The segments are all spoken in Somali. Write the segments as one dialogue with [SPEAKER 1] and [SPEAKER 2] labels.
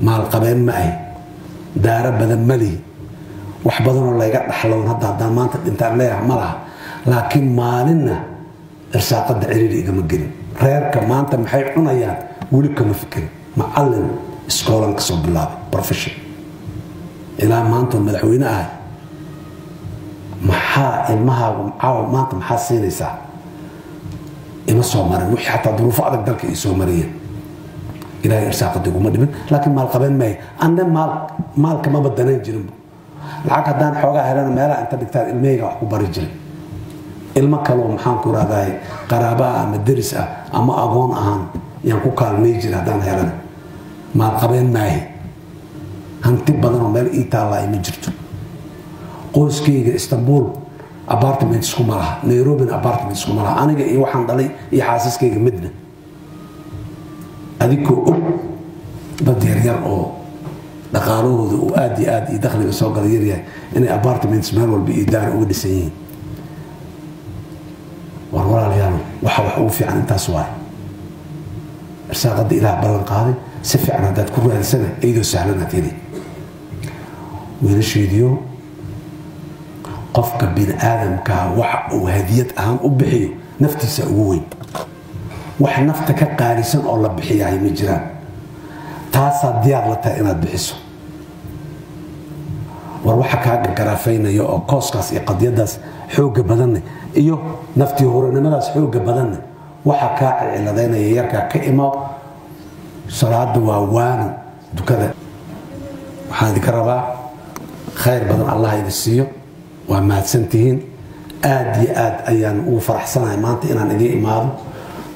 [SPEAKER 1] maal qabeen ma ay daara badan mali wax badan oo layga dhaxloon hadda maanta dhintaan leeyahay ma laha laakiin maalinna irsaaqada ciriiri igama gelin reerka maanta maxay cunayaan weli kama fikirin macallin iskoolan ka soo bilaabay profession ilaa maanta madaxweyne ah maxaa ilmahaagu maanta maxaa siinaysaa ima soo marin wixii xataa duruufo adag dalka ay soo mariyeen ilaahay irsaaqada iguma dhimin laakiin maal qabeen maayo anna maalka ma badanayn jirin lacag haddaan xoogaa helana meelaha inta dhigtaan ilmahayga wax ku bari jiray ilmo kaloo maxaan ku raadahay qaraaba ah ama deris ah ama agoon ahaan yaan ku kaalmay jiray haddaan helana maal qabeen maayo hanti badan oo meel ii taallaa ima jirto qoyskayga istanbul apartment isku malaha nairobi apartment isku malaha aniga iyo waxaan dhalay iyo xaasaskayga midna adigoo og dad yaryar oo dhaqaalahooda uu aad iyo aad iyo dakhliga soo gala yaryahay inay apartments meel walba iyo daar uga dhisan yihiin war walaalayaal waxa wax ugu fiican intaas waay irsaaqada ilaah ballan qaaday si fiican haddaad ku raadisana iyadoo sahlanaad heli wiilasheediyo qofka bini aadamka waxa uu hadiyad ahaan u bixiyo naftiisa ugu weyn wax nafta ka qaalisan oo la bixiyaay ma jiraan taasaa diyaar la tahay inaad bixiso war waxa kaa gargaraafaynayo oo kooskaas iyo qadiyadaas xooga badanne iyo naftii horanimadaas xooga badanne waxa kaa ciladaynaya yarkaa ka imo salaada waa waana dukada waxaan idinka rabaa khayr badan allah idin siiyo waa mahadsantihiin aad iyo aad ayaan ugu faraxsanahay maanta inaan idiin imaado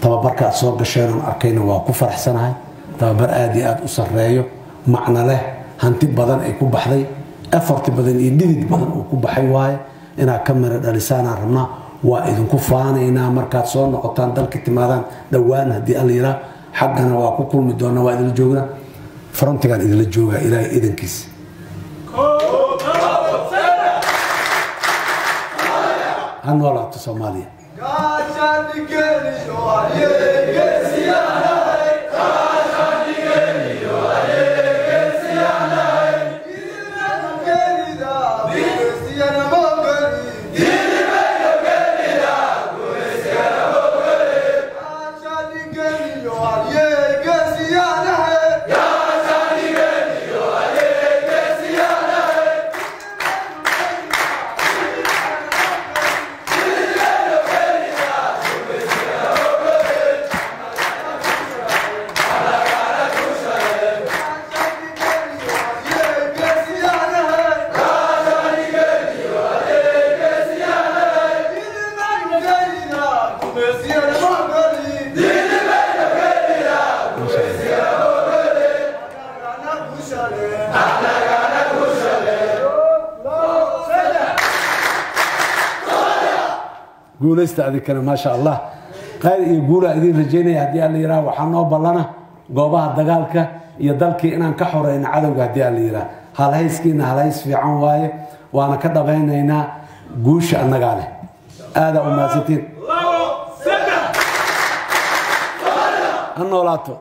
[SPEAKER 1] tababarka aad soo gasheen arkayna waa ku faraxsanahay tababar aad iyo aad u sareeyo macna leh hanti badan ay ku baxday effort badan iyo dhidid badan oo ku baxay waaye inaad ka mara dhalisaanaan rabnaa waa idinku faanaynaa markaad soo noqotaan dalka timaadaan dhowaan haddii alla yiraa xaggana waa ku kulmi doonaa waa idinla joognaa frontigaan idinla joogaa ilaahay idankiisa ha noolaato Soomaaliya guulaysta adikana ma sha Allah qayr iyo guula idin rajeynaya hadii alla yiraahdo waxaan noo ballana goobaha dagaalka iyo dalkii inaan ka xoreeyno cadawga hadii alla yiraahdo halhayskiina halhays fiican waaye waana ka dhabaynaynaa guusha annaga leh aada u maasantiin annoolaato